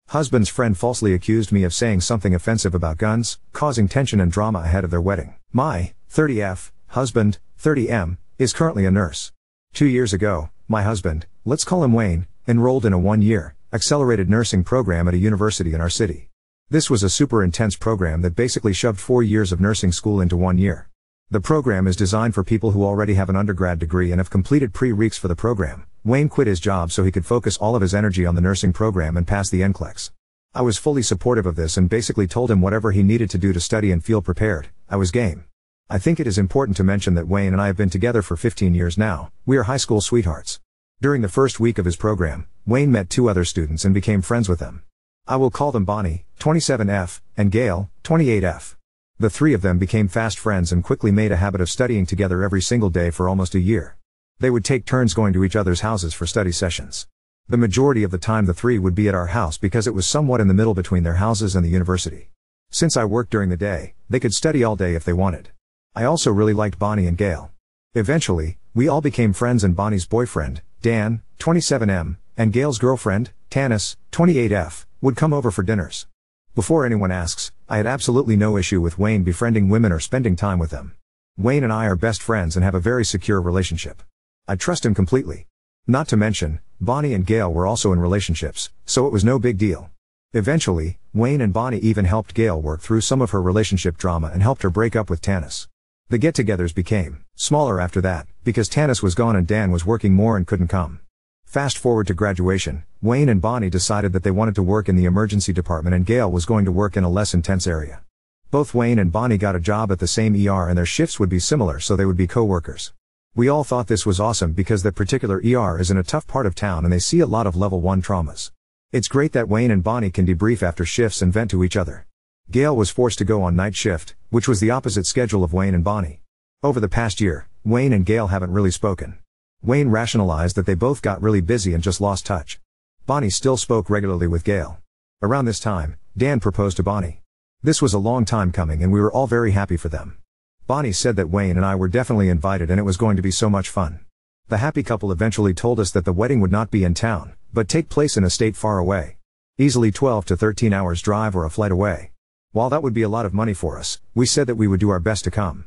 Husband's friend falsely accused me of saying something offensive about guns, causing tension and drama ahead of their wedding. My 30F husband, 30M, is currently a nurse. 2 years ago, my husband, let's call him Wayne, enrolled in a 1-year, accelerated nursing program at a university in our city. This was a super intense program that basically shoved 4 years of nursing school into 1 year. The program is designed for people who already have an undergrad degree and have completed pre-reqs for the program. Wayne quit his job so he could focus all of his energy on the nursing program and pass the NCLEX. I was fully supportive of this and basically told him whatever he needed to do to study and feel prepared, I was game. I think it is important to mention that Wayne and I have been together for 15 years now. We are high school sweethearts. During the first week of his program, Wayne met 2 other students and became friends with them. I will call them Bonnie, 27F, and Gail, 28F. The 3 of them became fast friends and quickly made a habit of studying together every single day for almost a year. They would take turns going to each other's houses for study sessions. The majority of the time the 3 would be at our house because it was somewhat in the middle between their houses and the university. Since I worked during the day, they could study all day if they wanted. I also really liked Bonnie and Gail. Eventually, we all became friends and Bonnie's boyfriend, Dan, 27M, and Gail's girlfriend, Tanis, 28F, would come over for dinners. Before anyone asks, I had absolutely no issue with Wayne befriending women or spending time with them. Wayne and I are best friends and have a very secure relationship. I trust him completely. Not to mention, Bonnie and Gail were also in relationships, so it was no big deal. Eventually, Wayne and Bonnie even helped Gail work through some of her relationship drama and helped her break up with Tanis. The get-togethers became smaller after that, because Tanis was gone and Dan was working more and couldn't come. Fast forward to graduation, Wayne and Bonnie decided that they wanted to work in the emergency department and Gail was going to work in a less intense area. Both Wayne and Bonnie got a job at the same ER and their shifts would be similar so they would be co-workers. We all thought this was awesome because that particular ER is in a tough part of town and they see a lot of level 1 traumas. It's great that Wayne and Bonnie can debrief after shifts and vent to each other. Gail was forced to go on night shift, which was the opposite schedule of Wayne and Bonnie. Over the past year, Wayne and Gail haven't really spoken. Wayne rationalized that they both got really busy and just lost touch. Bonnie still spoke regularly with Gail. Around this time, Dan proposed to Bonnie. This was a long time coming and we were all very happy for them. Bonnie said that Wayne and I were definitely invited and it was going to be so much fun. The happy couple eventually told us that the wedding would not be in town, but take place in a state far away. Easily 12 to 13 hours drive or a flight away. While that would be a lot of money for us, we said that we would do our best to come.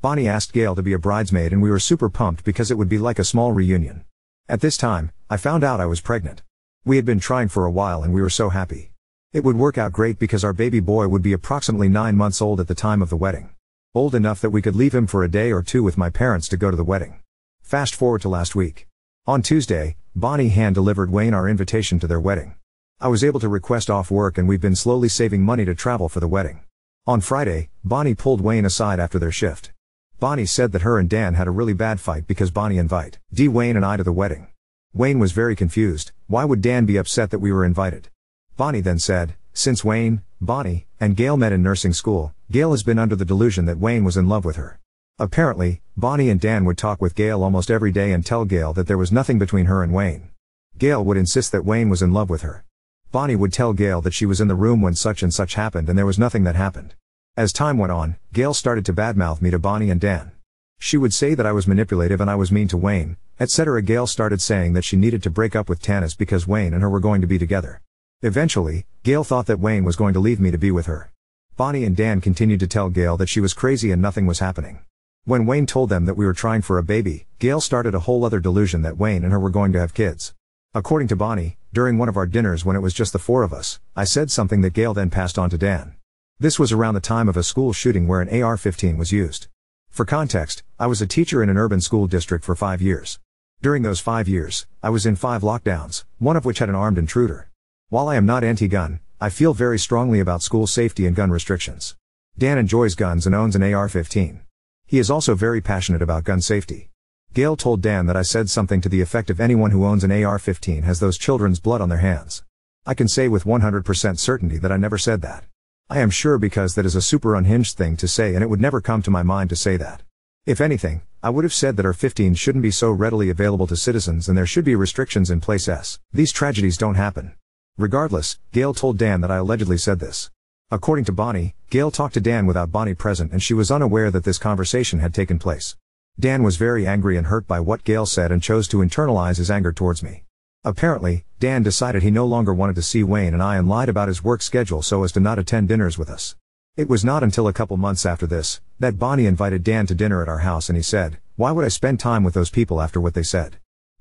Bonnie asked Gail to be a bridesmaid and we were super pumped because it would be like a small reunion. At this time, I found out I was pregnant. We had been trying for a while and we were so happy. It would work out great because our baby boy would be approximately 9 months old at the time of the wedding. Old enough that we could leave him for a day or 2 with my parents to go to the wedding. Fast forward to last week. On Tuesday, Bonnie hand-delivered Wayne our invitation to their wedding. I was able to request off work and we've been slowly saving money to travel for the wedding. On Friday, Bonnie pulled Wayne aside after their shift. Bonnie said that her and Dan had a really bad fight because Bonnie invited Wayne and I to the wedding. Wayne was very confused. Why would Dan be upset that we were invited? Bonnie then said, since Wayne, Bonnie, and Gail met in nursing school, Gail has been under the delusion that Wayne was in love with her. Apparently, Bonnie and Dan would talk with Gail almost every day and tell Gail that there was nothing between her and Wayne. Gail would insist that Wayne was in love with her. Bonnie would tell Gail that she was in the room when such and such happened and there was nothing that happened. As time went on, Gail started to badmouth me to Bonnie and Dan. She would say that I was manipulative and I was mean to Wayne, etc. Gail started saying that she needed to break up with Tanis because Wayne and her were going to be together. Eventually, Gail thought that Wayne was going to leave me to be with her. Bonnie and Dan continued to tell Gail that she was crazy and nothing was happening. When Wayne told them that we were trying for a baby, Gail started a whole other delusion that Wayne and her were going to have kids. According to Bonnie, during one of our dinners when it was just the 4 of us, I said something that Gail then passed on to Dan. This was around the time of a school shooting where an AR-15 was used. For context, I was a teacher in an urban school district for 5 years. During those 5 years, I was in 5 lockdowns, one of which had an armed intruder. While I am not anti-gun, I feel very strongly about school safety and gun restrictions. Dan enjoys guns and owns an AR-15. He is also very passionate about gun safety. Gail told Dan that I said something to the effect of anyone who owns an AR-15 has those children's blood on their hands. I can say with 100% certainty that I never said that. I am sure because that is a super unhinged thing to say and it would never come to my mind to say that. If anything, I would have said that AR-15 shouldn't be so readily available to citizens and there should be restrictions in place as these tragedies don't happen. Regardless, Gail told Dan that I allegedly said this. According to Bonnie, Gail talked to Dan without Bonnie present and she was unaware that this conversation had taken place. Dan was very angry and hurt by what Gail said and chose to internalize his anger towards me. Apparently, Dan decided he no longer wanted to see Wayne and I and lied about his work schedule so as to not attend dinners with us. It was not until a couple months after this, that Bonnie invited Dan to dinner at our house and he said, "Why would I spend time with those people after what they said?"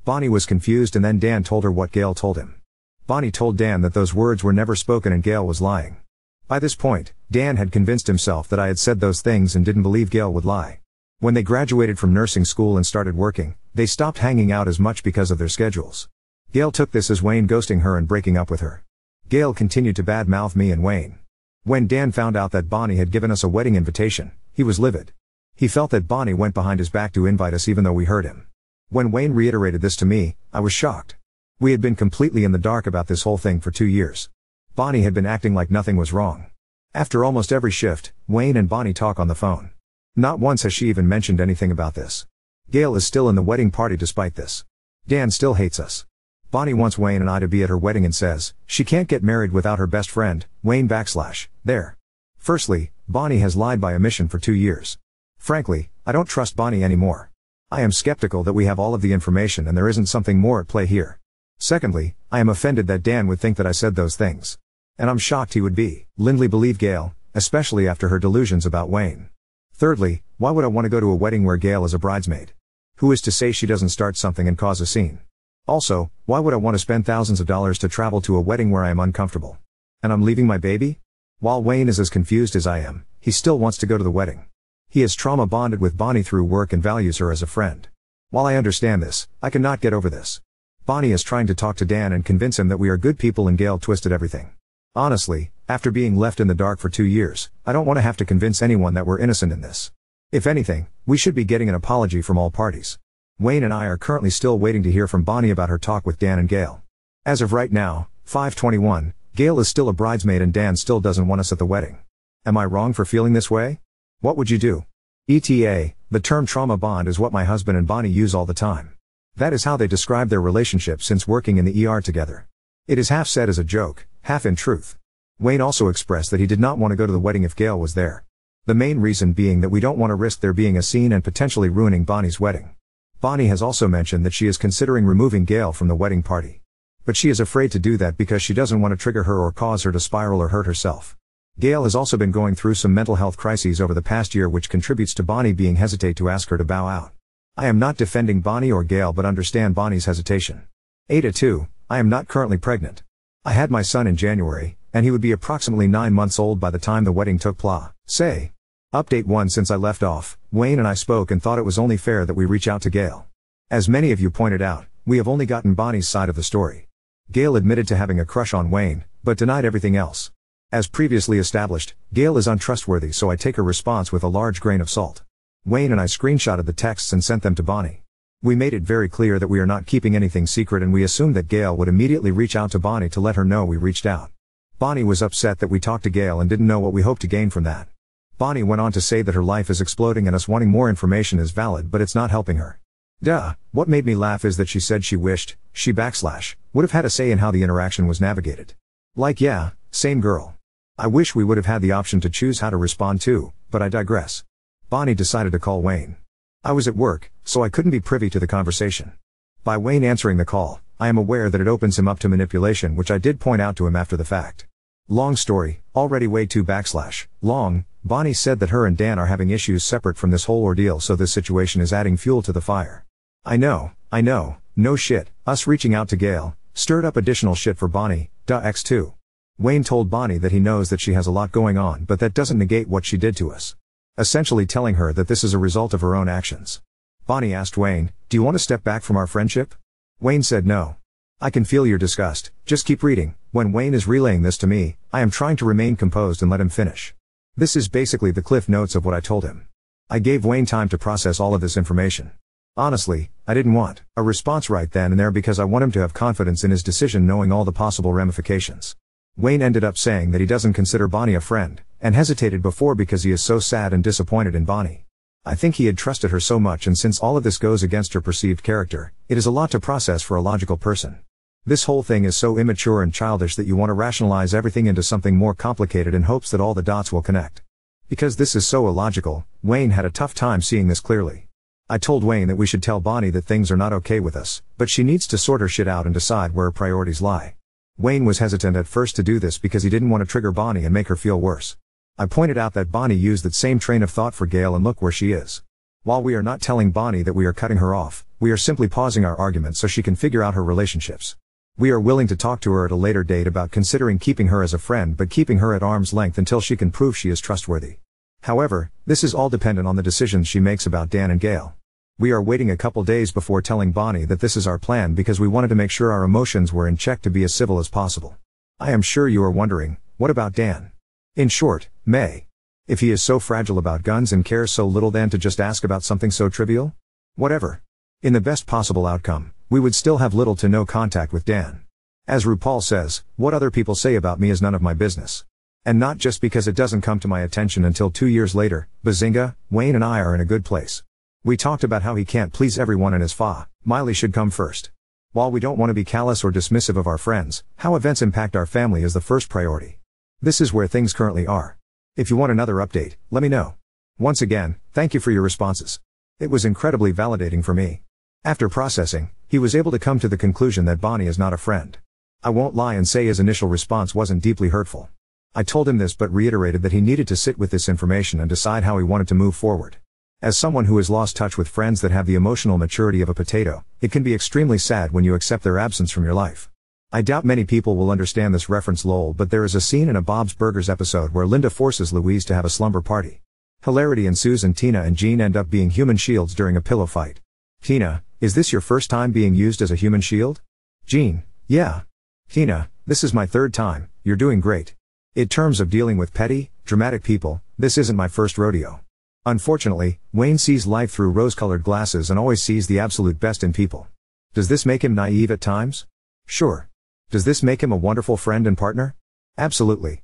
Bonnie was confused and then Dan told her what Gail told him. Bonnie told Dan that those words were never spoken and Gail was lying. By this point, Dan had convinced himself that I had said those things and didn't believe Gail would lie. When they graduated from nursing school and started working, they stopped hanging out as much because of their schedules. Gail took this as Wayne ghosting her and breaking up with her. Gail continued to badmouth me and Wayne. When Dan found out that Bonnie had given us a wedding invitation, he was livid. He felt that Bonnie went behind his back to invite us even though we heard him. When Wayne reiterated this to me, I was shocked. We had been completely in the dark about this whole thing for 2 years. Bonnie had been acting like nothing was wrong. After almost every shift, Wayne and Bonnie talk on the phone. Not once has she even mentioned anything about this. Gail is still in the wedding party despite this. Dan still hates us. Bonnie wants Wayne and I to be at her wedding and says, she can't get married without her best friend, Wayne / there. Firstly, Bonnie has lied by omission for 2 years. Frankly, I don't trust Bonnie anymore. I am skeptical that we have all of the information and there isn't something more at play here. Secondly, I am offended that Dan would think that I said those things. And I'm shocked he would be. Lindley believe Gail, especially after her delusions about Wayne. Thirdly, why would I want to go to a wedding where Gail is a bridesmaid? Who is to say she doesn't start something and cause a scene? Also, why would I want to spend thousands of dollars to travel to a wedding where I am uncomfortable? And I'm leaving my baby? While Wayne is as confused as I am, he still wants to go to the wedding. He has trauma bonded with Bonnie through work and values her as a friend. While I understand this, I cannot get over this. Bonnie is trying to talk to Dan and convince him that we are good people and Gail twisted everything. Honestly, after being left in the dark for 2 years, I don't want to have to convince anyone that we're innocent in this. If anything, we should be getting an apology from all parties. Wayne and I are currently still waiting to hear from Bonnie about her talk with Dan and Gail. As of right now, 5/21, Gail is still a bridesmaid and Dan still doesn't want us at the wedding. Am I wrong for feeling this way? What would you do? ETA, the term trauma bond is what my husband and Bonnie use all the time. That is how they describe their relationship since working in the ER together. It is half said as a joke, half in truth. Wayne also expressed that he did not want to go to the wedding if Gail was there. The main reason being that we don't want to risk there being a scene and potentially ruining Bonnie's wedding. Bonnie has also mentioned that she is considering removing Gail from the wedding party. But she is afraid to do that because she doesn't want to trigger her or cause her to spiral or hurt herself. Gail has also been going through some mental health crises over the past year which contributes to Bonnie being hesitant to ask her to bow out. I am not defending Bonnie or Gail but understand Bonnie's hesitation. 8/2, I am not currently pregnant. I had my son in January, and he would be approximately 9 months old by the time the wedding took place. Update 1. Since I left off, Wayne and I spoke and thought it was only fair that we reach out to Gail. As many of you pointed out, we have only gotten Bonnie's side of the story. Gail admitted to having a crush on Wayne, but denied everything else. As previously established, Gail is untrustworthy so I take her response with a large grain of salt. Wayne and I screenshotted the texts and sent them to Bonnie. We made it very clear that we are not keeping anything secret and we assumed that Gail would immediately reach out to Bonnie to let her know we reached out. Bonnie was upset that we talked to Gail and didn't know what we hoped to gain from that. Bonnie went on to say that her life is exploding and us wanting more information is valid but it's not helping her. What made me laugh is that she said she wished, she / would have had a say in how the interaction was navigated. Like yeah, same girl. I wish we would have had the option to choose how to respond to, but I digress. Bonnie decided to call Wayne. I was at work, so I couldn't be privy to the conversation. By Wayne answering the call, I am aware that it opens him up to manipulation which I did point out to him after the fact. Long story, already way too / long, Bonnie said that her and Dan are having issues separate from this whole ordeal so this situation is adding fuel to the fire. I know, no shit, us reaching out to Gail, stirred up additional shit for Bonnie, x2. Wayne told Bonnie that he knows that she has a lot going on but that doesn't negate what she did to us. Essentially telling her that this is a result of her own actions. Bonnie asked Wayne, do you want to step back from our friendship? Wayne said no. I can feel your disgust, just keep reading. When Wayne is relaying this to me, I am trying to remain composed and let him finish. This is basically the cliff notes of what I told him. I gave Wayne time to process all of this information. Honestly, I didn't want a response right then and there because I want him to have confidence in his decision knowing all the possible ramifications. Wayne ended up saying that he doesn't consider Bonnie a friend, and hesitated before because he is so sad and disappointed in Bonnie. I think he had trusted her so much and since all of this goes against her perceived character, it is a lot to process for a logical person. This whole thing is so immature and childish that you want to rationalize everything into something more complicated in hopes that all the dots will connect. Because this is so illogical, Wayne had a tough time seeing this clearly. I told Wayne that we should tell Bonnie that things are not okay with us, but she needs to sort her shit out and decide where her priorities lie. Wayne was hesitant at first to do this because he didn't want to trigger Bonnie and make her feel worse. I pointed out that Bonnie used that same train of thought for Gail and look where she is. While we are not telling Bonnie that we are cutting her off, we are simply pausing our argument so she can figure out her relationships. We are willing to talk to her at a later date about considering keeping her as a friend but keeping her at arm's length until she can prove she is trustworthy. However, this is all dependent on the decisions she makes about Dan and Gail. We are waiting a couple days before telling Bonnie that this is our plan because we wanted to make sure our emotions were in check to be as civil as possible. I am sure you are wondering, what about Dan? In short, May. If he is so fragile about guns and cares so little then to just ask about something so trivial? Whatever. In the best possible outcome, we would still have little to no contact with Dan. As RuPaul says, what other people say about me is none of my business. And not just because it doesn't come to my attention until 2 years later, bazinga, Wayne and I are in a good place. We talked about how he can't please everyone and his Miley should come first. While we don't want to be callous or dismissive of our friends, how events impact our family is the first priority. This is where things currently are. If you want another update, let me know. Once again, thank you for your responses. It was incredibly validating for me. After processing, he was able to come to the conclusion that Bonnie is not a friend. I won't lie and say his initial response wasn't deeply hurtful. I told him this but reiterated that he needed to sit with this information and decide how he wanted to move forward. As someone who has lost touch with friends that have the emotional maturity of a potato, it can be extremely sad when you accept their absence from your life. I doubt many people will understand this reference lol, but there is a scene in a Bob's Burgers episode where Linda forces Louise to have a slumber party. Hilarity ensues and Tina and Jean end up being human shields during a pillow fight. Tina, is this your first time being used as a human shield? Jean, yeah. Tina, this is my third time, you're doing great. In terms of dealing with petty, dramatic people, this isn't my first rodeo. Unfortunately, Wayne sees life through rose-colored glasses and always sees the absolute best in people. Does this make him naive at times? Sure. Does this make him a wonderful friend and partner? Absolutely.